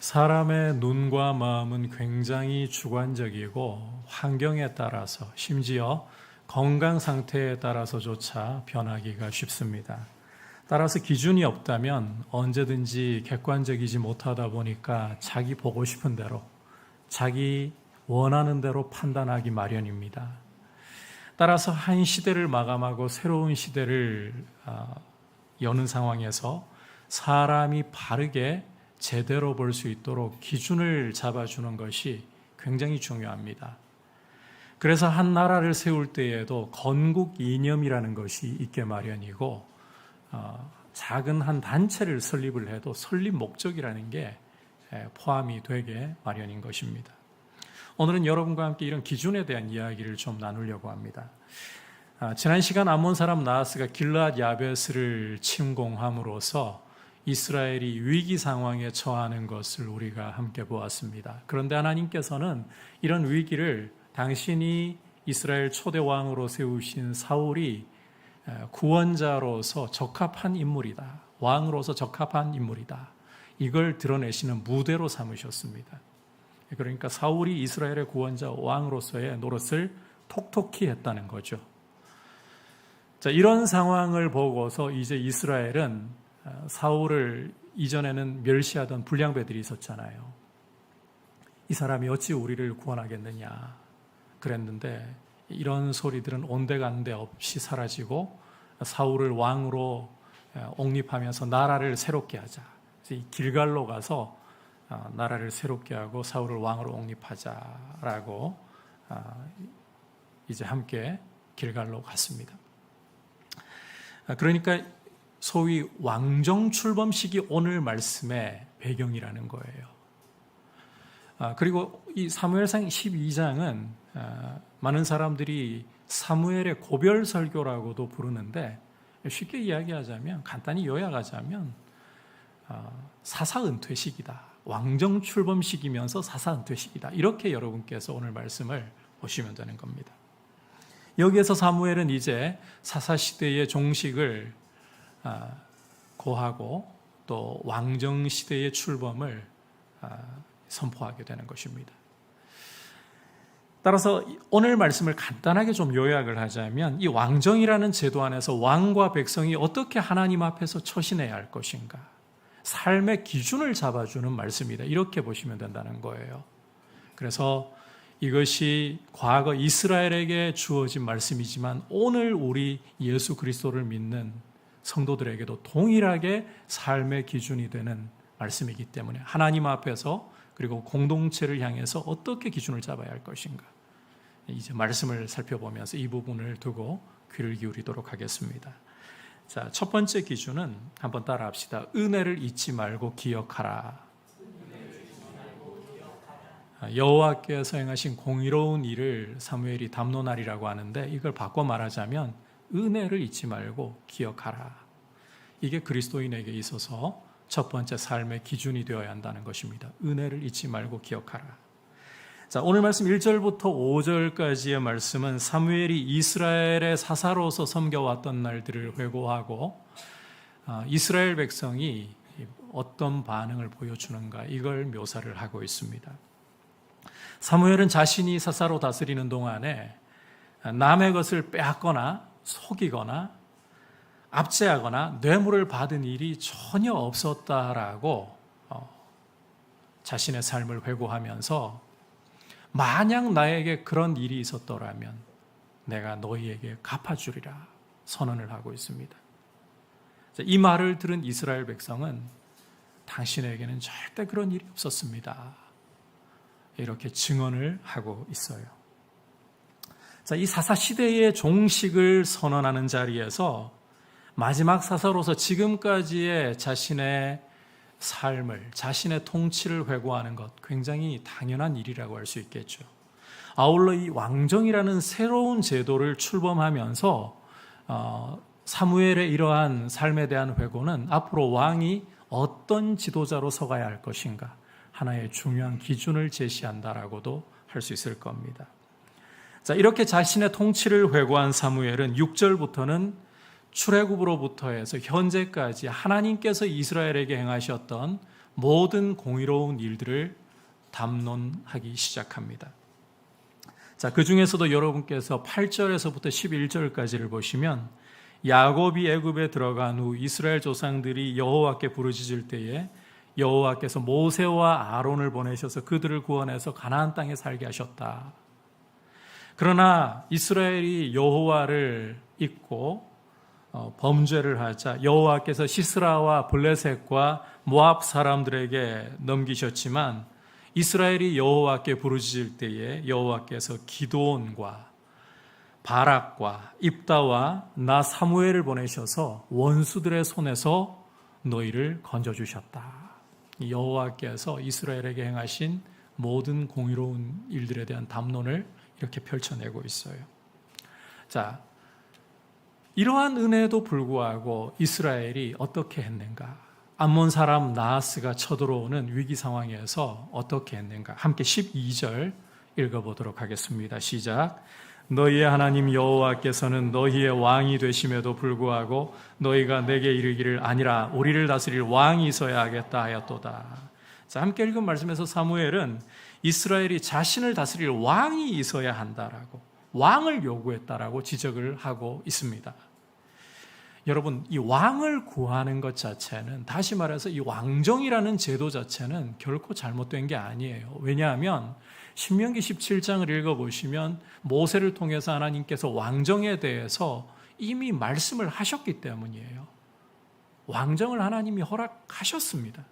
사람의 눈과 마음은 굉장히 주관적이고 환경에 따라서 심지어 건강 상태에 따라서조차 변하기가 쉽습니다. 따라서 기준이 없다면 언제든지 객관적이지 못하다 보니까 자기 보고 싶은 대로, 자기 원하는 대로 판단하기 마련입니다. 따라서 한 시대를 마감하고 새로운 시대를 여는 상황에서 사람이 바르게 제대로 볼 수 있도록 기준을 잡아주는 것이 굉장히 중요합니다. 그래서 한 나라를 세울 때에도 건국 이념이라는 것이 있게 마련이고 작은 한 단체를 설립을 해도 설립 목적이라는 게 포함이 되게 마련인 것입니다. 오늘은 여러분과 함께 이런 기준에 대한 이야기를 좀 나누려고 합니다. 지난 시간 암몬 사람 나하스가 길르앗 야베스를 침공함으로써 이스라엘이 위기 상황에 처하는 것을 우리가 함께 보았습니다. 그런데 하나님께서는 이런 위기를 당신이 이스라엘 초대 왕으로 세우신 사울이 구원자로서 적합한 인물이다. 왕으로서 적합한 인물이다. 이걸 드러내시는 무대로 삼으셨습니다. 그러니까 사울이 이스라엘의 구원자 왕으로서의 노릇을 톡톡히 했다는 거죠. 자, 이런 상황을 보고서 이제 이스라엘은 사울을 이전에는 멸시하던 불량배들이 있었잖아요. 이 사람이 어찌 우리를 구원하겠느냐 그랬는데 이런 소리들은 온데간데 없이 사라지고 사울을 왕으로 옹립하면서 나라를 새롭게 하자. 이 길갈로 가서 나라를 새롭게 하고 사울을 왕으로 옹립하자라고 이제 함께 길갈로 갔습니다. 그러니까 소위 왕정 출범식이 오늘 말씀의 배경이라는 거예요. 그리고 이 사무엘상 12장은 많은 사람들이 사무엘의 고별 설교라고도 부르는데 쉽게 이야기하자면 간단히 요약하자면 사사 은퇴식이다. 왕정 출범식이면서 사사 은퇴식이다. 이렇게 여러분께서 오늘 말씀을 보시면 되는 겁니다. 여기에서 사무엘은 이제 사사 시대의 종식을 고하고 또 왕정 시대의 출범을 선포하게 되는 것입니다. 따라서 오늘 말씀을 간단하게 좀 요약을 하자면 이 왕정이라는 제도 안에서 왕과 백성이 어떻게 하나님 앞에서 처신해야 할 것인가, 삶의 기준을 잡아주는 말씀이다. 이렇게 보시면 된다는 거예요. 그래서 이것이 과거 이스라엘에게 주어진 말씀이지만 오늘 우리 예수 그리스도를 믿는 성도들에게도 동일하게 삶의 기준이 되는 말씀이기 때문에 하나님 앞에서 그리고 공동체를 향해서 어떻게 기준을 잡아야 할 것인가, 이제 말씀을 살펴보면서 이 부분을 두고 귀를 기울이도록 하겠습니다. 자, 첫 번째 기준은 한번 따라 합시다. 은혜를 잊지 말고 기억하라. 여호와께서 행하신 공의로운 일을 사무엘이 담론하리라고 하는데 이걸 바꿔 말하자면 은혜를 잊지 말고 기억하라. 이게 그리스도인에게 있어서 첫 번째 삶의 기준이 되어야 한다는 것입니다. 은혜를 잊지 말고 기억하라. 자, 오늘 말씀 1절부터 5절까지의 말씀은 사무엘이 이스라엘의 사사로서 섬겨왔던 날들을 회고하고 이스라엘 백성이 어떤 반응을 보여주는가 이걸 묘사를 하고 있습니다. 사무엘은 자신이 사사로 다스리는 동안에 남의 것을 빼앗거나 속이거나 압제하거나 뇌물을 받은 일이 전혀 없었다라고 자신의 삶을 회고하면서 만약 나에게 그런 일이 있었더라면 내가 너희에게 갚아주리라 선언을 하고 있습니다. 이 말을 들은 이스라엘 백성은 당신에게는 절대 그런 일이 없었습니다. 이렇게 증언을 하고 있어요. 자, 이 사사 시대의 종식을 선언하는 자리에서 마지막 사사로서 지금까지의 자신의 삶을, 자신의 통치를 회고하는 것 굉장히 당연한 일이라고 할 수 있겠죠. 아울러 이 왕정이라는 새로운 제도를 출범하면서 사무엘의 이러한 삶에 대한 회고는 앞으로 왕이 어떤 지도자로 서가야 할 것인가 하나의 중요한 기준을 제시한다라고도 할 수 있을 겁니다. 자, 이렇게 자신의 통치를 회고한 사무엘은 6절부터는 출애굽으로부터 해서 현재까지 하나님께서 이스라엘에게 행하셨던 모든 공의로운 일들을 담론하기 시작합니다. 자, 그 중에서도 여러분께서 8절에서부터 11절까지를 보시면 야곱이 애굽에 들어간 후 이스라엘 조상들이 여호와께 부르짖을 때에 여호와께서 모세와 아론을 보내셔서 그들을 구원해서 가나안 땅에 살게 하셨다. 그러나 이스라엘이 여호와를 잊고 범죄를 하자 여호와께서 시스라와 블레셋과 모압 사람들에게 넘기셨지만 이스라엘이 여호와께 부르짖을 때에 여호와께서 기드온과 바락과 입다와 나 사무엘을 보내셔서 원수들의 손에서 너희를 건져주셨다. 여호와께서 이스라엘에게 행하신 모든 공의로운 일들에 대한 담론을 이렇게 펼쳐내고 있어요. 자, 이러한 은혜에도 불구하고 이스라엘이 어떻게 했는가? 암몬 사람 나하스가 쳐들어오는 위기 상황에서 어떻게 했는가? 함께 12절 읽어보도록 하겠습니다. 시작. 너희의 하나님 여호와께서는 너희의 왕이 되심에도 불구하고 너희가 내게 이르기를 아니라 우리를 다스릴 왕이 있어야 하겠다 하였도다. 자, 함께 읽은 말씀에서 사무엘은 이스라엘이 자신을 다스릴 왕이 있어야 한다라고, 왕을 요구했다라고 지적을 하고 있습니다. 여러분, 이 왕을 구하는 것 자체는, 다시 말해서 이 왕정이라는 제도 자체는 결코 잘못된 게 아니에요. 왜냐하면 신명기 17장을 읽어보시면 모세를 통해서 하나님께서 왕정에 대해서 이미 말씀을 하셨기 때문이에요. 왕정을 하나님이 허락하셨습니다.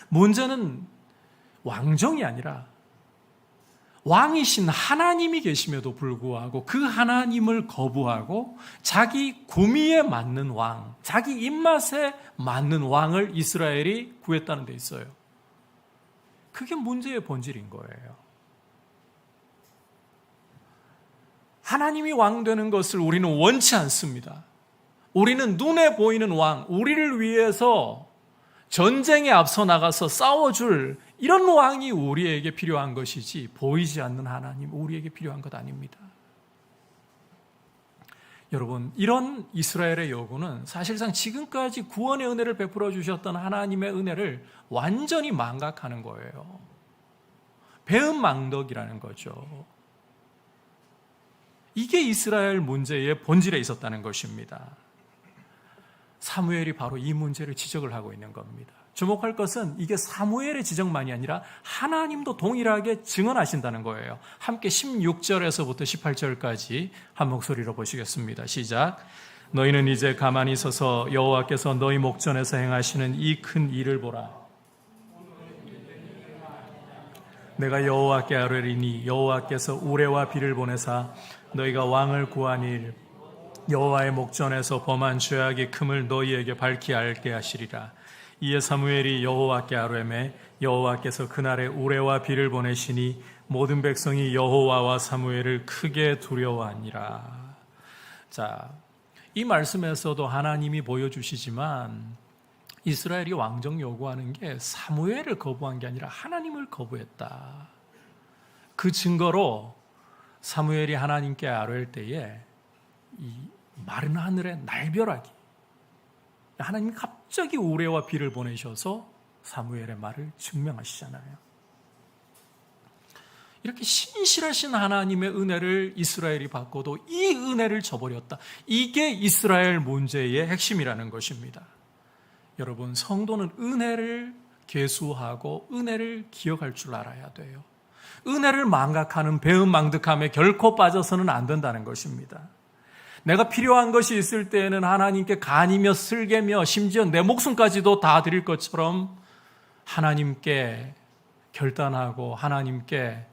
문제는 왕정이 아니라 왕이신 하나님이 계심에도 불구하고 그 하나님을 거부하고 자기 구미에 맞는 왕, 자기 입맛에 맞는 왕을 이스라엘이 구했다는 데 있어요. 그게 문제의 본질인 거예요. 하나님이 왕 되는 것을 우리는 원치 않습니다. 우리는 눈에 보이는 왕, 우리를 위해서 전쟁에 앞서 나가서 싸워줄 이런 왕이 우리에게 필요한 것이지 보이지 않는 하나님, 우리에게 필요한 것 아닙니다. 여러분, 이런 이스라엘의 요구는 사실상 지금까지 구원의 은혜를 베풀어 주셨던 하나님의 은혜를 완전히 망각하는 거예요. 배은망덕이라는 거죠. 이게 이스라엘 문제의 본질에 있었다는 것입니다. 사무엘이 바로 이 문제를 지적을 하고 있는 겁니다. 주목할 것은 이게 사무엘의 지적만이 아니라 하나님도 동일하게 증언하신다는 거예요. 함께 16절에서부터 18절까지 한 목소리로 보시겠습니다. 시작. 너희는 이제 가만히 서서 여호와께서 너희 목전에서 행하시는 이 큰 일을 보라. 내가 여호와께 아뢰리니 여호와께서 우레와 비를 보내사 너희가 왕을 구하니 여호와의 목전에서 범한 죄악의 큼을 너희에게 밝히 알게 하시리라. 이에 사무엘이 여호와께 아뢰매 여호와께서 그날에 우레와 비를 보내시니 모든 백성이 여호와와 사무엘을 크게 두려워하니라. 자, 이 말씀에서도 하나님이 보여주시지만 이스라엘이 왕정 요구하는 게 사무엘을 거부한 게 아니라 하나님을 거부했다. 그 증거로 사무엘이 하나님께 아뢰일 때에 이 마른 하늘의 날벼락이, 하나님이 갑자기 우레와 비를 보내셔서 사무엘의 말을 증명하시잖아요. 이렇게 신실하신 하나님의 은혜를 이스라엘이 받고도 이 은혜를 저버렸다. 이게 이스라엘 문제의 핵심이라는 것입니다. 여러분, 성도는 은혜를 계수하고 은혜를 기억할 줄 알아야 돼요. 은혜를 망각하는 배은망덕함에 결코 빠져서는 안 된다는 것입니다. 내가 필요한 것이 있을 때에는 하나님께 간이며 슬개며 심지어 내 목숨까지도 다 드릴 것처럼 하나님께 결단하고 하나님께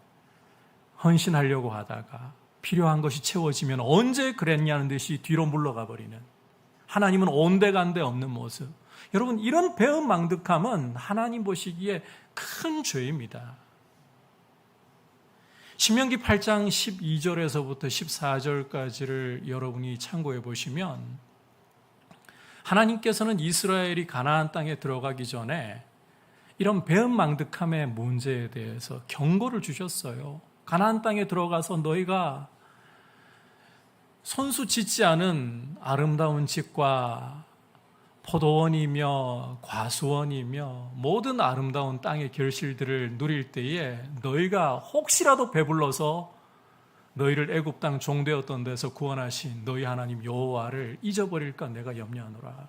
헌신하려고 하다가 필요한 것이 채워지면 언제 그랬냐는 듯이 뒤로 물러가 버리는, 하나님은 온데간데 없는 모습. 여러분, 이런 배은망덕함은 하나님 보시기에 큰 죄입니다. 신명기 8장 12절에서부터 14절까지를 여러분이 참고해 보시면 하나님께서는 이스라엘이 가나안 땅에 들어가기 전에 이런 배은망덕함의 문제에 대해서 경고를 주셨어요. 가나안 땅에 들어가서 너희가 손수 짓지 않은 아름다운 집과 포도원이며 과수원이며 모든 아름다운 땅의 결실들을 누릴 때에 너희가 혹시라도 배불러서 너희를 애굽 땅 종되었던 데서 구원하신 너희 하나님 여호와를 잊어버릴까 내가 염려하노라.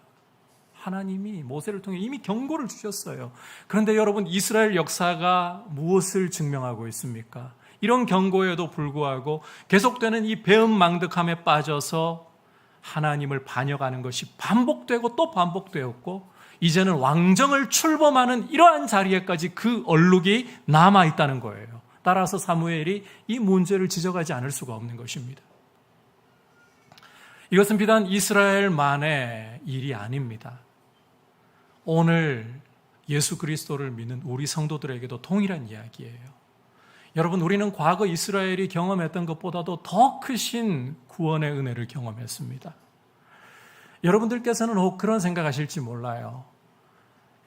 하나님이 모세를 통해 이미 경고를 주셨어요. 그런데 여러분, 이스라엘 역사가 무엇을 증명하고 있습니까? 이런 경고에도 불구하고 계속되는 이 배은망덕함에 빠져서 하나님을 반역하는 것이 반복되고 또 반복되었고, 이제는 왕정을 출범하는 이러한 자리에까지 그 얼룩이 남아있다는 거예요. 따라서 사무엘이 이 문제를 지적하지 않을 수가 없는 것입니다. 이것은 비단 이스라엘만의 일이 아닙니다. 오늘 예수 그리스도를 믿는 우리 성도들에게도 동일한 이야기예요. 여러분, 우리는 과거 이스라엘이 경험했던 것보다도 더 크신 구원의 은혜를 경험했습니다. 여러분들께서는 혹 그런 생각하실지 몰라요.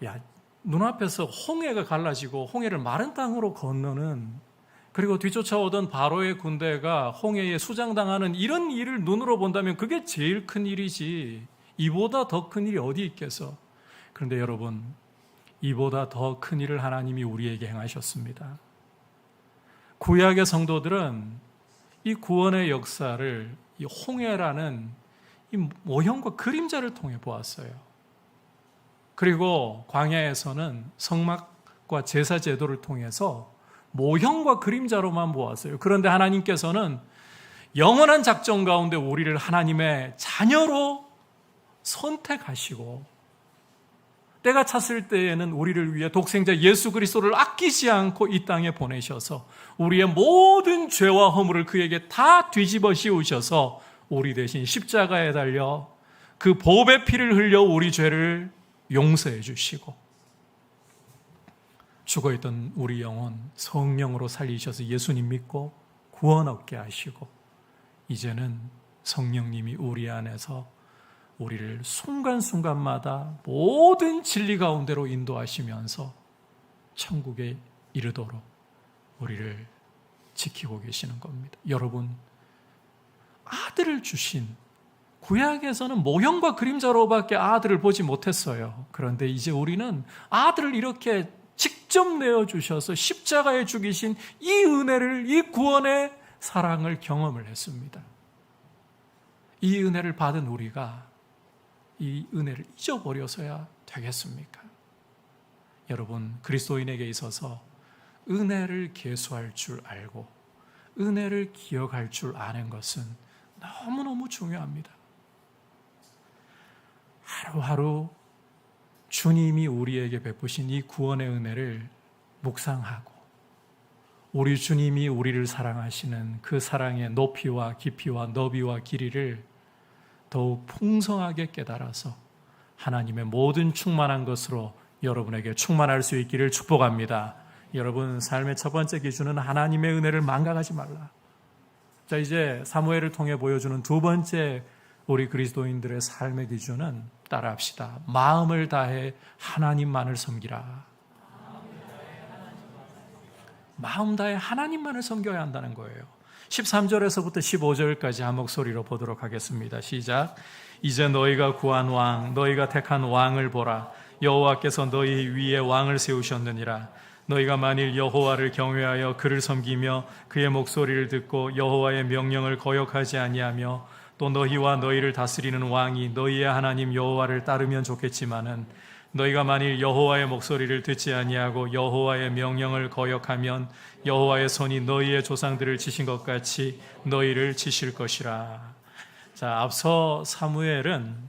야, 눈앞에서 홍해가 갈라지고 홍해를 마른 땅으로 건너는, 그리고 뒤쫓아오던 바로의 군대가 홍해에 수장당하는 이런 일을 눈으로 본다면 그게 제일 큰 일이지, 이보다 더 큰 일이 어디 있겠어. 그런데 여러분, 이보다 더 큰 일을 하나님이 우리에게 행하셨습니다. 구약의 성도들은 이 구원의 역사를 이 홍해라는 이 모형과 그림자를 통해 보았어요. 그리고 광야에서는 성막과 제사 제도를 통해서 모형과 그림자로만 보았어요. 그런데 하나님께서는 영원한 작정 가운데 우리를 하나님의 자녀로 선택하시고, 때가 찼을 때에는 우리를 위해 독생자 예수 그리스도를 아끼지 않고 이 땅에 보내셔서 우리의 모든 죄와 허물을 그에게 다 뒤집어 씌우셔서 우리 대신 십자가에 달려 그 보배 피를 흘려 우리 죄를 용서해 주시고, 죽어있던 우리 영혼 성령으로 살리셔서 예수님 믿고 구원 얻게 하시고, 이제는 성령님이 우리 안에서 우리를 순간순간마다 모든 진리 가운데로 인도하시면서 천국에 이르도록 우리를 지키고 계시는 겁니다. 여러분, 아들을 주신, 구약에서는 모형과 그림자로밖에 아들을 보지 못했어요. 그런데 이제 우리는 아들을 이렇게 직접 내어주셔서 십자가에 죽이신 이 은혜를, 이 구원의 사랑을 경험을 했습니다. 이 은혜를 받은 우리가 이 은혜를 잊어버려서야 되겠습니까? 여러분, 그리스도인에게 있어서 은혜를 계수할 줄 알고 은혜를 기억할 줄 아는 것은 너무너무 중요합니다. 하루하루 주님이 우리에게 베푸신 이 구원의 은혜를 묵상하고, 우리 주님이 우리를 사랑하시는 그 사랑의 높이와 깊이와 너비와 길이를 더욱 풍성하게 깨달아서 하나님의 모든 충만한 것으로 여러분에게 충만할 수 있기를 축복합니다. 여러분, 삶의 첫 번째 기준은 하나님의 은혜를 망각하지 말라. 자, 이제 사무엘을 통해 보여주는 두 번째 우리 그리스도인들의 삶의 기준은 따라합시다. 마음을 다해 하나님만을 섬기라. 마음 다해 하나님만을 섬겨야 한다는 거예요. 13절에서부터 15절까지 한 목소리로 보도록 하겠습니다. 시작. 이제 너희가 구한 왕, 너희가 택한 왕을 보라. 여호와께서 너희 위에 왕을 세우셨느니라. 너희가 만일 여호와를 경외하여 그를 섬기며 그의 목소리를 듣고 여호와의 명령을 거역하지 아니하며 또 너희와 너희를 다스리는 왕이 너희의 하나님 여호와를 따르면 좋겠지만은, 너희가 만일 여호와의 목소리를 듣지 아니하고 여호와의 명령을 거역하면 여호와의 손이 너희의 조상들을 치신 것 같이 너희를 치실 것이라. 자, 앞서 사무엘은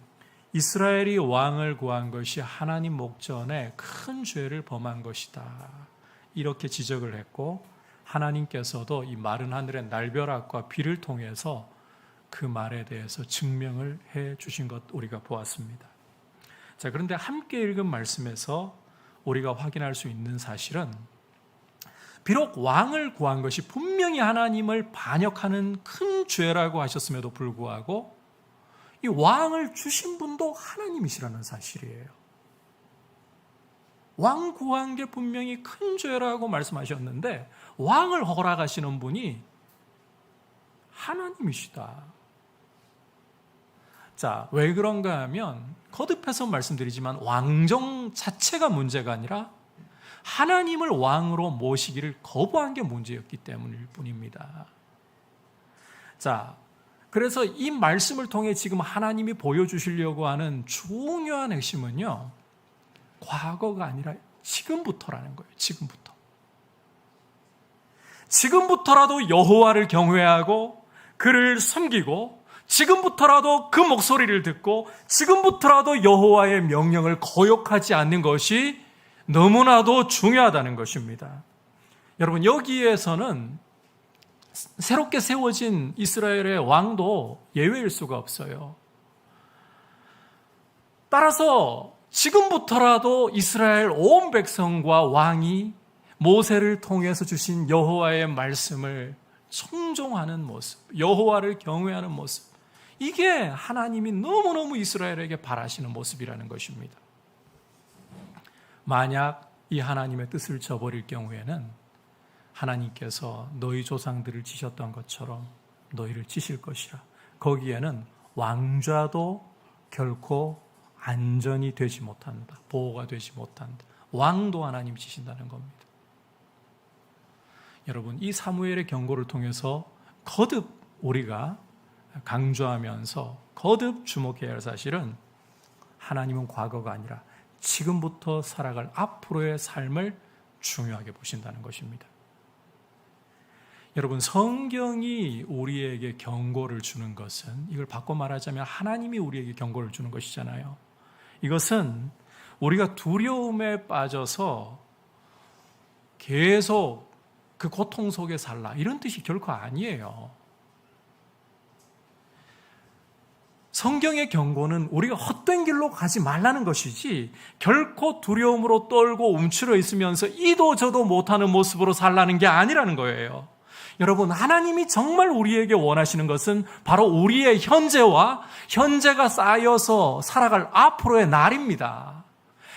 이스라엘이 왕을 구한 것이 하나님 목전에 큰 죄를 범한 것이다, 이렇게 지적을 했고, 하나님께서도 이 마른 하늘의 날벼락과 비를 통해서 그 말에 대해서 증명을 해 주신 것 우리가 보았습니다. 자, 그런데 함께 읽은 말씀에서 우리가 확인할 수 있는 사실은, 비록 왕을 구한 것이 분명히 하나님을 반역하는 큰 죄라고 하셨음에도 불구하고 이 왕을 주신 분도 하나님이시라는 사실이에요. 왕 구한 게 분명히 큰 죄라고 말씀하셨는데 왕을 허락하시는 분이 하나님이시다. 자, 왜 그런가 하면 거듭해서 말씀드리지만 왕정 자체가 문제가 아니라 하나님을 왕으로 모시기를 거부한 게 문제였기 때문일 뿐입니다. 자, 그래서 이 말씀을 통해 지금 하나님이 보여주시려고 하는 중요한 핵심은요, 과거가 아니라 지금부터라는 거예요. 지금부터. 지금부터라도 여호와를 경외하고 그를 섬기고, 지금부터라도 그 목소리를 듣고, 지금부터라도 여호와의 명령을 거역하지 않는 것이 너무나도 중요하다는 것입니다. 여러분, 여기에서는 새롭게 세워진 이스라엘의 왕도 예외일 수가 없어요. 따라서 지금부터라도 이스라엘 온 백성과 왕이 모세를 통해서 주신 여호와의 말씀을 청종하는 모습, 여호와를 경외하는 모습, 이게 하나님이 너무너무 이스라엘에게 바라시는 모습이라는 것입니다. 만약 이 하나님의 뜻을 저버릴 경우에는 하나님께서 너희 조상들을 치셨던 것처럼 너희를 치실 것이라. 거기에는 왕좌도 결코 안전이 되지 못한다. 보호가 되지 못한다. 왕도 하나님 치신다는 겁니다. 여러분, 이 사무엘의 경고를 통해서 거듭 우리가 강조하면서 거듭 주목해야 할 사실은 하나님은 과거가 아니라 지금부터 살아갈 앞으로의 삶을 중요하게 보신다는 것입니다. 여러분, 성경이 우리에게 경고를 주는 것은, 이걸 바꿔 말하자면 하나님이 우리에게 경고를 주는 것이잖아요. 이것은 우리가 두려움에 빠져서 계속 그 고통 속에 살라, 이런 뜻이 결코 아니에요. 성경의 경고는 우리가 헛된 길로 가지 말라는 것이지, 결코 두려움으로 떨고 움츠러 있으면서 이도 저도 못하는 모습으로 살라는 게 아니라는 거예요. 여러분, 하나님이 정말 우리에게 원하시는 것은 바로 우리의 현재가 쌓여서 살아갈 앞으로의 날입니다.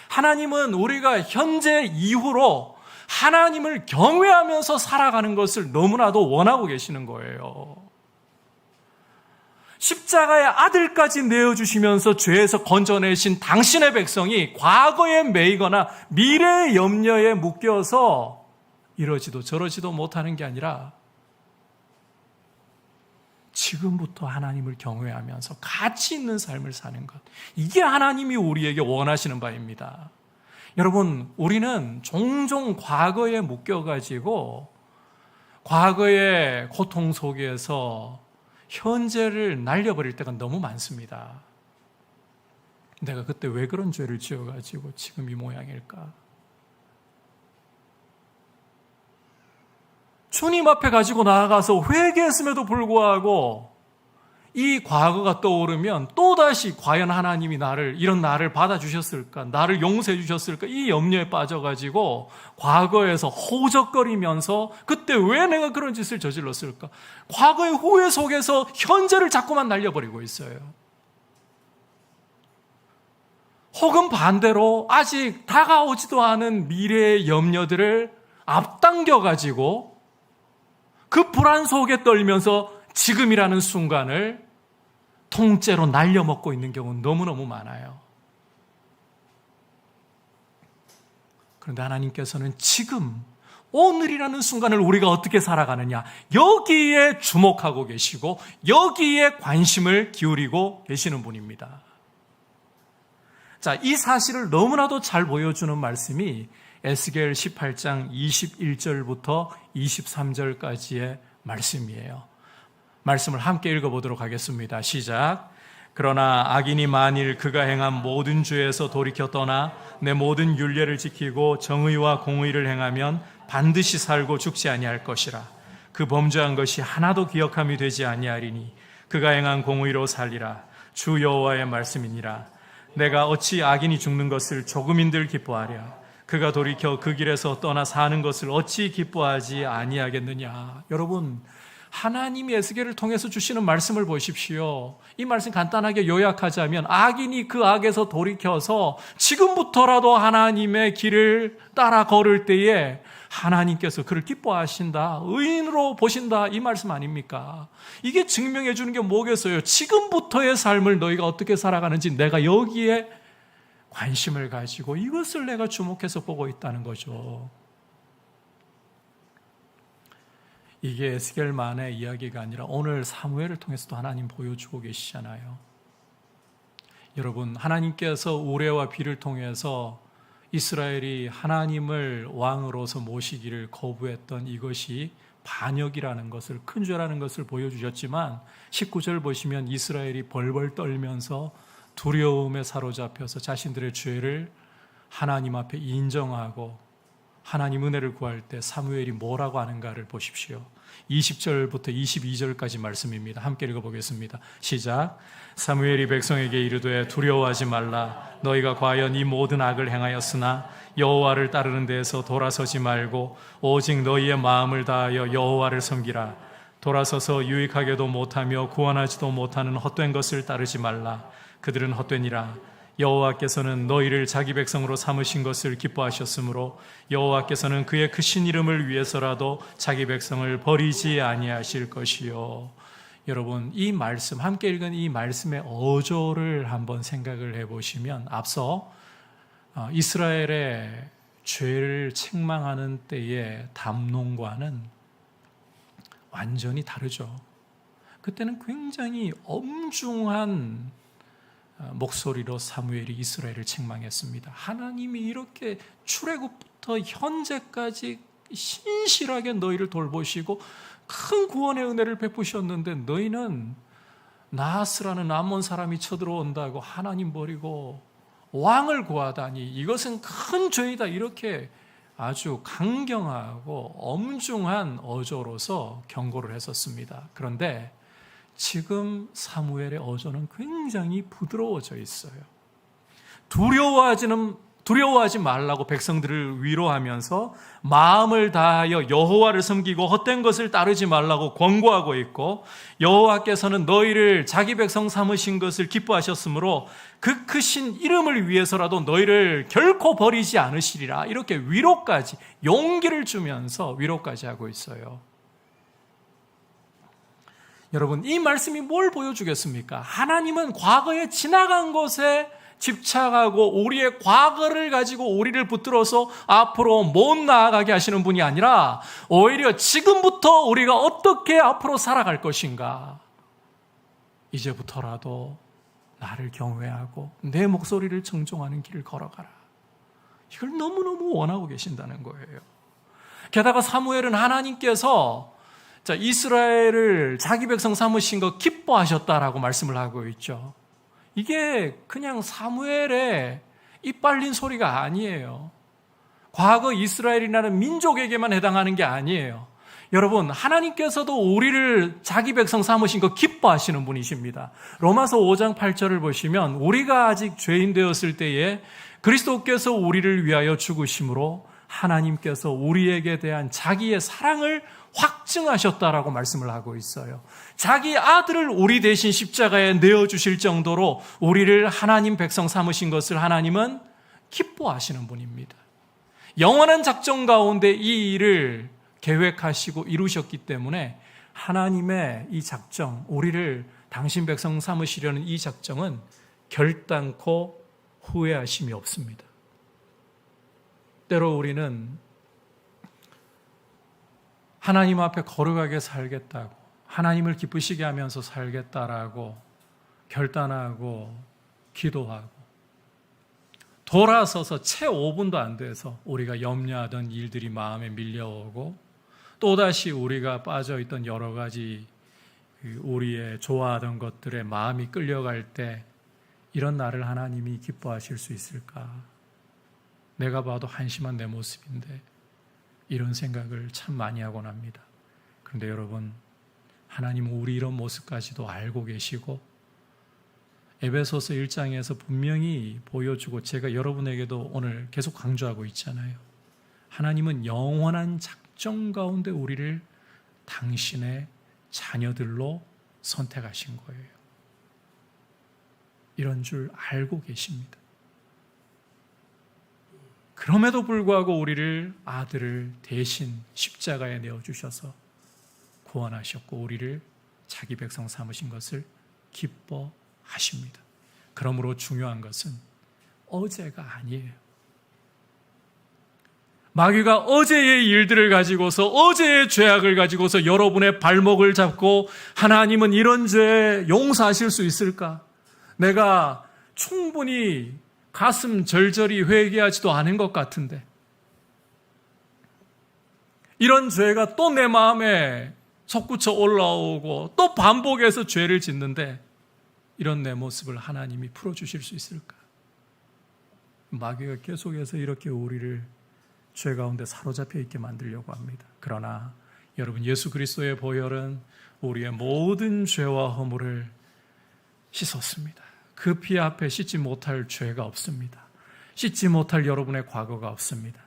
하나님은 우리가 현재 이후로 하나님을 경외하면서 살아가는 것을 너무나도 원하고 계시는 거예요. 십자가의 아들까지 내어주시면서 죄에서 건져내신 당신의 백성이 과거에 매이거나 미래의 염려에 묶여서 이러지도 저러지도 못하는 게 아니라 지금부터 하나님을 경외하면서 가치 있는 삶을 사는 것, 이게 하나님이 우리에게 원하시는 바입니다. 여러분, 우리는 종종 과거에 묶여가지고 과거의 고통 속에서 현재를 날려버릴 때가 너무 많습니다. 내가 그때 왜 그런 죄를 지어가지고 지금 이 모양일까? 주님 앞에 가지고 나아가서 회개했음에도 불구하고 이 과거가 떠오르면 또다시 과연 하나님이 이런 나를 받아주셨을까? 나를 용서해 주셨을까? 이 염려에 빠져가지고 과거에서 호적거리면서 그때 왜 내가 그런 짓을 저질렀을까? 과거의 후회 속에서 현재를 자꾸만 날려버리고 있어요. 혹은 반대로 아직 다가오지도 않은 미래의 염려들을 앞당겨가지고 그 불안 속에 떨면서 지금이라는 순간을 통째로 날려먹고 있는 경우는 너무너무 많아요. 그런데 하나님께서는 지금, 오늘이라는 순간을 우리가 어떻게 살아가느냐, 여기에 주목하고 계시고 여기에 관심을 기울이고 계시는 분입니다. 자, 이 사실을 너무나도 잘 보여주는 말씀이 에스겔 18장 21절부터 23절까지의 말씀이에요. 말씀을 함께 읽어보도록 하겠습니다. 시작. 그러나 악인이 만일 그가 행한 모든 죄에서 돌이켜 떠나 내 모든 율례를 지키고 정의와 공의를 행하면 반드시 살고 죽지 아니할 것이라. 그 범죄한 것이 하나도 기억함이 되지 아니하리니 그가 행한 공의로 살리라. 주 여호와의 말씀이니라. 내가 어찌 악인이 죽는 것을 조금인들 기뻐하랴. 그가 돌이켜 그 길에서 떠나 사는 것을 어찌 기뻐하지 아니하겠느냐. 여러분, 하나님이 에스겔을 통해서 주시는 말씀을 보십시오. 이 말씀 간단하게 요약하자면 악인이 그 악에서 돌이켜서 지금부터라도 하나님의 길을 따라 걸을 때에 하나님께서 그를 기뻐하신다, 의인으로 보신다, 이 말씀 아닙니까? 이게 증명해 주는 게 뭐겠어요? 지금부터의 삶을 너희가 어떻게 살아가는지 내가 여기에 관심을 가지고 이것을 내가 주목해서 보고 있다는 거죠. 이게 에스겔만의 이야기가 아니라 오늘 사무엘을 통해서도 하나님 보여주고 계시잖아요. 여러분, 하나님께서 우레와 비를 통해서 이스라엘이 하나님을 왕으로서 모시기를 거부했던 이것이 반역이라는 것을, 큰 죄라는 것을 보여주셨지만 19절 보시면 이스라엘이 벌벌 떨면서 두려움에 사로잡혀서 자신들의 죄를 하나님 앞에 인정하고 하나님 은혜를 구할 때 사무엘이 뭐라고 하는가를 보십시오. 20절부터 22절까지 말씀입니다. 함께 읽어보겠습니다. 시작. 사무엘이 백성에게 이르되 두려워하지 말라. 너희가 과연 이 모든 악을 행하였으나 여호와를 따르는 데에서 돌아서지 말고 오직 너희의 마음을 다하여 여호와를 섬기라. 돌아서서 유익하게도 못하며 구원하지도 못하는 헛된 것을 따르지 말라. 그들은 헛되니라. 여호와께서는 너희를 자기 백성으로 삼으신 것을 기뻐하셨으므로 여호와께서는 그의 크신 이름을 위해서라도 자기 백성을 버리지 아니하실 것이요. 여러분, 이 말씀, 함께 읽은 이 말씀의 어조를 한번 생각을 해보시면 앞서 이스라엘의 죄를 책망하는 때의 담론과는 완전히 다르죠. 그때는 굉장히 엄중한 목소리로 사무엘이 이스라엘을 책망했습니다. 하나님이 이렇게 출애굽부터 현재까지 신실하게 너희를 돌보시고 큰 구원의 은혜를 베푸셨는데 너희는 나하스라는 암몬 사람이 쳐들어온다고 하나님 버리고 왕을 구하다니 이것은 큰 죄이다. 이렇게 아주 강경하고 엄중한 어조로서 경고를 했었습니다. 그런데 지금 사무엘의 어조는 굉장히 부드러워져 있어요. 두려워하지 말라고 백성들을 위로하면서 마음을 다하여 여호와를 섬기고 헛된 것을 따르지 말라고 권고하고 있고, 여호와께서는 너희를 자기 백성 삼으신 것을 기뻐하셨으므로 그 크신 이름을 위해서라도 너희를 결코 버리지 않으시리라. 이렇게 위로까지, 용기를 주면서 위로까지 하고 있어요. 여러분, 이 말씀이 뭘 보여주겠습니까? 하나님은 과거에 지나간 것에 집착하고 우리의 과거를 가지고 우리를 붙들어서 앞으로 못 나아가게 하시는 분이 아니라 오히려 지금부터 우리가 어떻게 앞으로 살아갈 것인가, 이제부터라도 나를 경외하고 내 목소리를 청종하는 길을 걸어가라. 이걸 너무너무 원하고 계신다는 거예요. 게다가 사무엘은 하나님께서 이스라엘을 자기 백성 삼으신 거 기뻐하셨다라고 말씀을 하고 있죠. 이게 그냥 사무엘의 입 빨린 소리가 아니에요. 과거 이스라엘이라는 민족에게만 해당하는 게 아니에요. 여러분, 하나님께서도 우리를 자기 백성 삼으신 거 기뻐하시는 분이십니다. 로마서 5장 8절을 보시면 우리가 아직 죄인 되었을 때에 그리스도께서 우리를 위하여 죽으심으로 하나님께서 우리에게 대한 자기의 사랑을 확증하셨다라고 말씀을 하고 있어요. 자기 아들을 우리 대신 십자가에 내어주실 정도로 우리를 하나님 백성 삼으신 것을 하나님은 기뻐하시는 분입니다. 영원한 작정 가운데 이 일을 계획하시고 이루셨기 때문에 하나님의 이 작정, 우리를 당신 백성 삼으시려는 이 작정은 결단코 후회하심이 없습니다. 때로 우리는 하나님 앞에 거룩하게 살겠다고, 하나님을 기쁘시게 하면서 살겠다라고 결단하고 기도하고 돌아서서 채 5분도 안 돼서 우리가 염려하던 일들이 마음에 밀려오고 또다시 우리가 빠져있던 여러 가지 우리의 좋아하던 것들에 마음이 끌려갈 때 이런 나를 하나님이 기뻐하실 수 있을까? 내가 봐도 한심한 내 모습인데, 이런 생각을 참 많이 하곤 합니다. 그런데 여러분, 하나님은 우리 이런 모습까지도 알고 계시고 에베소서 1장에서 분명히 보여주고 제가 여러분에게도 오늘 계속 강조하고 있잖아요. 하나님은 영원한 작정 가운데 우리를 당신의 자녀들로 선택하신 거예요. 이런 줄 알고 계십니다. 그럼에도 불구하고 우리를 아들을 대신 십자가에 내어주셔서 구원하셨고 우리를 자기 백성 삼으신 것을 기뻐하십니다. 그러므로 중요한 것은 어제가 아니에요. 마귀가 어제의 일들을 가지고서, 어제의 죄악을 가지고서 여러분의 발목을 잡고 하나님은 이런 죄 용서하실 수 있을까? 내가 충분히 가슴 절절히 회개하지도 않은 것 같은데 이런 죄가 또 내 마음에 솟구쳐 올라오고 또 반복해서 죄를 짓는데 이런 내 모습을 하나님이 풀어주실 수 있을까? 마귀가 계속해서 이렇게 우리를 죄 가운데 사로잡혀 있게 만들려고 합니다. 그러나 여러분, 예수 그리스도의 보혈은 우리의 모든 죄와 허물을 씻었습니다. 그 피 앞에 씻지 못할 죄가 없습니다. 씻지 못할 여러분의 과거가 없습니다.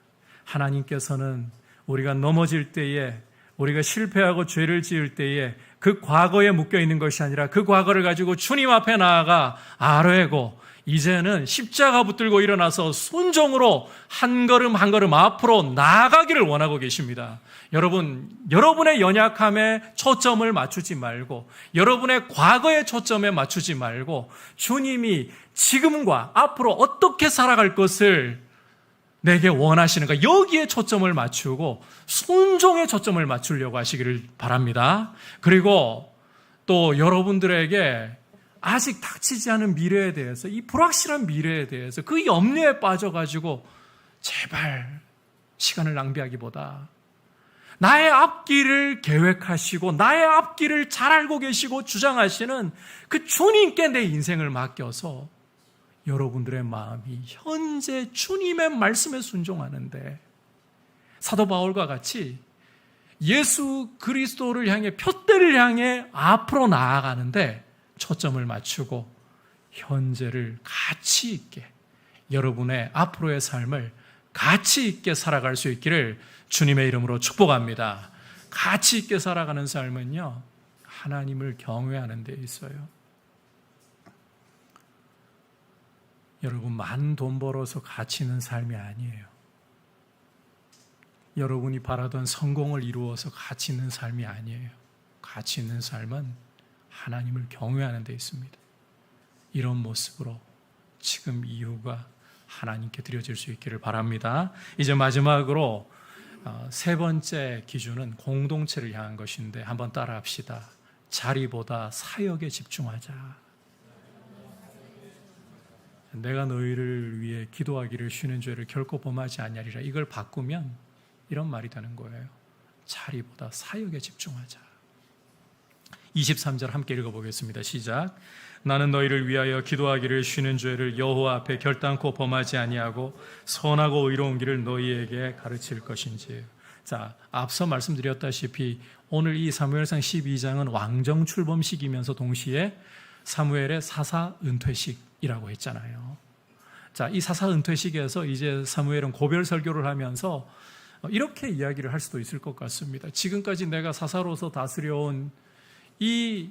하나님께서는 우리가 넘어질 때에, 우리가 실패하고 죄를 지을 때에 그 과거에 묶여있는 것이 아니라 그 과거를 가지고 주님 앞에 나아가 아뢰고 이제는 십자가 붙들고 일어나서 순종으로 한 걸음 한 걸음 앞으로 나아가기를 원하고 계십니다. 여러분, 여러분의 연약함에 초점을 맞추지 말고 여러분의 과거의 초점에 맞추지 말고 주님이 지금과 앞으로 어떻게 살아갈 것을 내게 원하시는가, 여기에 초점을 맞추고 순종에 초점을 맞추려고 하시기를 바랍니다. 그리고 또 여러분들에게 아직 닥치지 않은 미래에 대해서, 이 불확실한 미래에 대해서 그 염려에 빠져가지고 제발 시간을 낭비하기보다 나의 앞길을 계획하시고 나의 앞길을 잘 알고 계시고 주장하시는 그 주님께 내 인생을 맡겨서 여러분들의 마음이 현재 주님의 말씀에 순종하는데 사도 바울과 같이 예수 그리스도를 향해, 표대를 향해 앞으로 나아가는데 초점을 맞추고 현재를 가치 있게, 여러분의 앞으로의 삶을 가치 있게 살아갈 수 있기를 주님의 이름으로 축복합니다. 가치 있게 살아가는 삶은요, 하나님을 경외하는 데 있어요. 여러분, 많은 돈 벌어서 가치 있는 삶이 아니에요. 여러분이 바라던 성공을 이루어서 가치 있는 삶이 아니에요. 가치 있는 삶은 하나님을 경외하는 데 있습니다. 이런 모습으로 지금 이후가 하나님께 드려질 수 있기를 바랍니다. 이제 마지막으로 세 번째 기준은 공동체를 향한 것인데 한번 따라 합시다. 자리보다 사역에 집중하자. 내가 너희를 위해 기도하기를 쉬는 죄를 결코 범하지 아니하리라. 이걸 바꾸면 이런 말이 되는 거예요. 자리보다 사역에 집중하자. 23절 함께 읽어보겠습니다. 시작. 나는 너희를 위하여 기도하기를 쉬는 죄를 여호와 앞에 결단코 범하지 아니하고 선하고 의로운 길을 너희에게 가르칠 것인지. 자, 앞서 말씀드렸다시피 오늘 이 사무엘상 12장은 왕정 출범식이면서 동시에 사무엘의 사사 은퇴식이라고 했잖아요. 자, 이 사사 은퇴식에서 이제 사무엘은 고별 설교를 하면서 이렇게 이야기를 할 수도 있을 것 같습니다. 지금까지 내가 사사로서 다스려온 이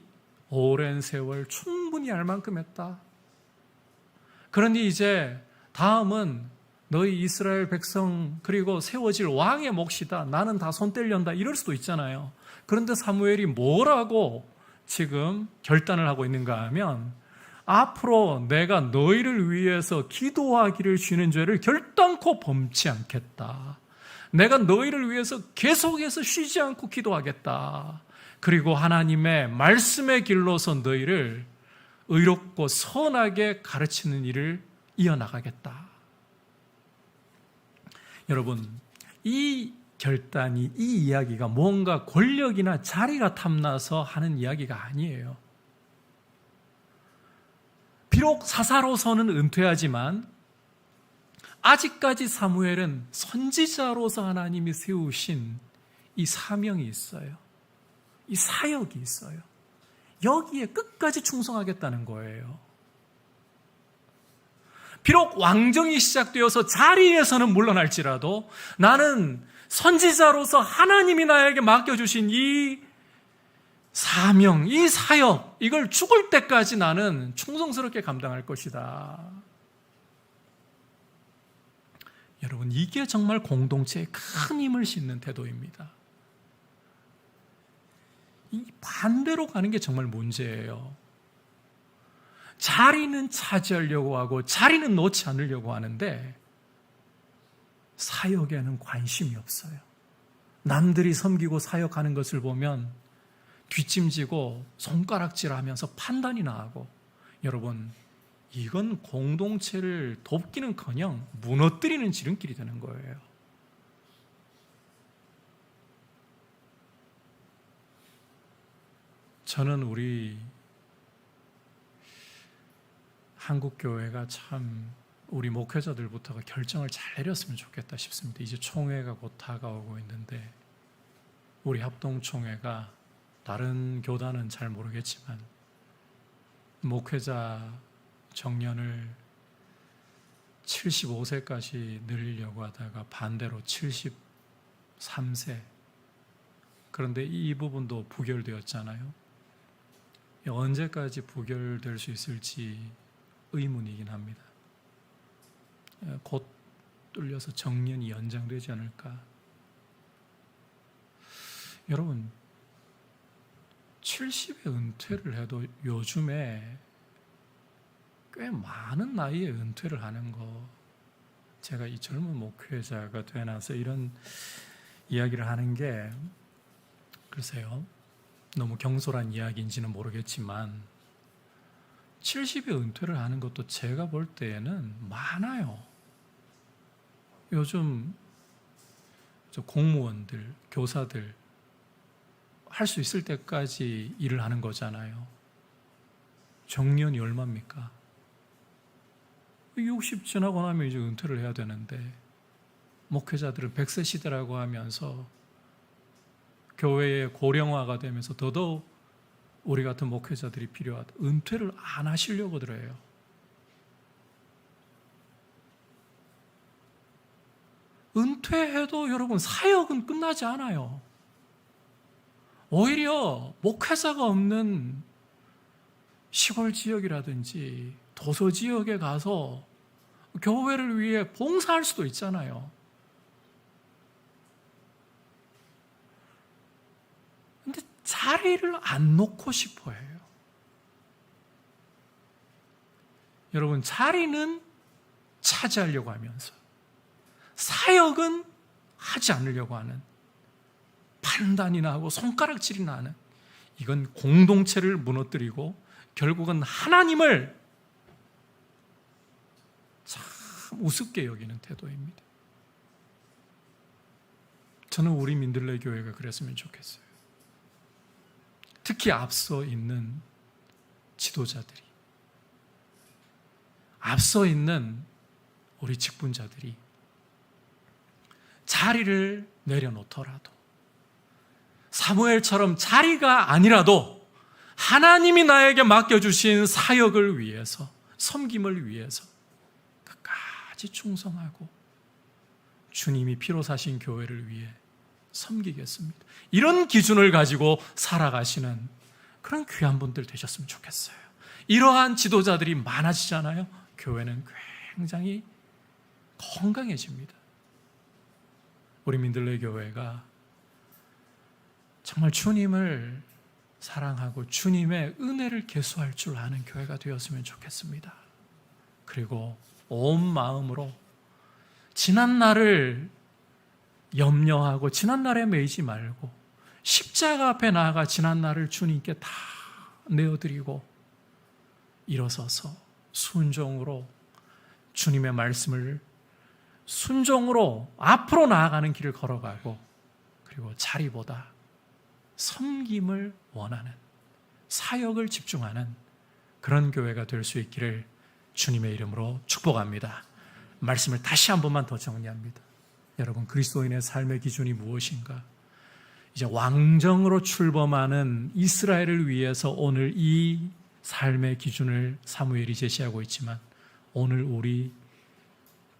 오랜 세월 충분히 할 만큼 했다. 그러니 이제 다음은 너희 이스라엘 백성 그리고 세워질 왕의 몫이다. 나는 다 손 떼련다. 이럴 수도 있잖아요. 그런데 사무엘이 뭐라고 지금 결단을 하고 있는가 하면 앞으로 내가 너희를 위해서 기도하기를 쉬는 죄를 결단코 범치 않겠다. 내가 너희를 위해서 계속해서 쉬지 않고 기도하겠다. 그리고 하나님의 말씀의 길로서 너희를 의롭고 선하게 가르치는 일을 이어나가겠다. 여러분, 이 결단이, 이 이야기가 뭔가 권력이나 자리가 탐나서 하는 이야기가 아니에요. 비록 사사로서는 은퇴하지만 아직까지 사무엘은 선지자로서 하나님이 세우신 이 사명이 있어요. 이 사역이 있어요. 여기에 끝까지 충성하겠다는 거예요. 비록 왕정이 시작되어서 자리에서는 물러날지라도 나는 선지자로서 하나님이 나에게 맡겨주신 이 사명, 이 사역, 이걸 죽을 때까지 나는 충성스럽게 감당할 것이다. 여러분, 이게 정말 공동체에 큰 힘을 싣는 태도입니다. 이 반대로 가는 게 정말 문제예요. 자리는 차지하려고 하고 자리는 놓지 않으려고 하는데 사역에는 관심이 없어요. 남들이 섬기고 사역하는 것을 보면 뒷짐지고 손가락질하면서 판단이 나고, 여러분, 이건 공동체를 돕기는커녕 무너뜨리는 지름길이 되는 거예요. 저는 우리 한국교회가 참 우리 목회자들부터가 결정을 잘 내렸으면 좋겠다 싶습니다. 이제 총회가 곧 다가오고 있는데 우리 합동총회가 다른 교단은 잘 모르겠지만 목회자 정년을 75세까지 늘리려고 하다가 반대로 73세, 그런데 이 부분도 부결되었잖아요. 언제까지 부결될 수 있을지 의문이긴 합니다. 곧 뚫려서 정년이 연장되지 않을까. 여러분, 70에 은퇴를 해도 요즘에 꽤 많은 나이에 은퇴를 하는 거, 제가 이 젊은 목회자가 되나서 이런 이야기를 하는 게 글쎄요, 너무 경솔한 이야기인지는 모르겠지만 70에 은퇴를 하는 것도 제가 볼 때에는 많아요. 요즘 공무원들, 교사들 할 수 있을 때까지 일을 하는 거잖아요. 정년이 얼마입니까? 60 지나고 나면 이제 은퇴를 해야 되는데, 목회자들은 100세 시대라고 하면서 교회의 고령화가 되면서 더더욱 우리 같은 목회자들이 필요하다. 은퇴를 안 하시려고 들어요. 은퇴해도 여러분 사역은 끝나지 않아요. 오히려 목회자가 없는 시골 지역이라든지 도서 지역에 가서 교회를 위해 봉사할 수도 있잖아요. 근데 자리를 안 놓고 싶어 해요. 여러분, 자리는 차지하려고 하면서 사역은 하지 않으려고 하는, 판단이나 하고 손가락질이나 하는, 이건 공동체를 무너뜨리고 결국은 하나님을 참 우습게 여기는 태도입니다. 저는 우리 민들레 교회가 그랬으면 좋겠어요. 특히 앞서 있는 지도자들이, 앞서 있는 우리 직분자들이 자리를 내려놓더라도, 사무엘처럼 자리가 아니라도 하나님이 나에게 맡겨주신 사역을 위해서, 섬김을 위해서 끝까지 충성하고 주님이 피로 사신 교회를 위해 섬기겠습니다, 이런 기준을 가지고 살아가시는 그런 귀한 분들 되셨으면 좋겠어요. 이러한 지도자들이 많아지잖아요. 교회는 굉장히 건강해집니다. 우리 민들레 교회가 정말 주님을 사랑하고 주님의 은혜를 계수할 줄 아는 교회가 되었으면 좋겠습니다. 그리고 온 마음으로 지난 날을 염려하고 지난 날에 매이지 말고 십자가 앞에 나아가 지난 날을 주님께 다 내어드리고 일어서서 순종으로 주님의 말씀을 순종으로 앞으로 나아가는 길을 걸어가고, 그리고 자리보다 섬김을 원하는, 사역을 집중하는 그런 교회가 될 수 있기를 주님의 이름으로 축복합니다. 말씀을 다시 한 번만 더 정리합니다. 여러분, 그리스도인의 삶의 기준이 무엇인가? 이제 왕정으로 출범하는 이스라엘을 위해서 오늘 이 삶의 기준을 사무엘이 제시하고 있지만, 오늘 우리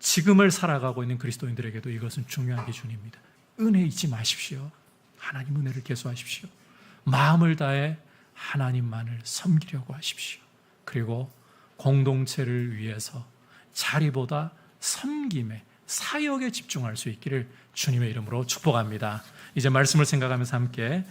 지금을 살아가고 있는 그리스도인들에게도 이것은 중요한 기준입니다. 은혜 잊지 마십시오. 하나님 은혜를 계수하십시오. 마음을 다해 하나님만을 섬기려고 하십시오. 그리고 공동체를 위해서 자리보다 섬김에 사역에 집중할 수 있기를 주님의 이름으로 축복합니다. 이제 말씀을 생각하면서 함께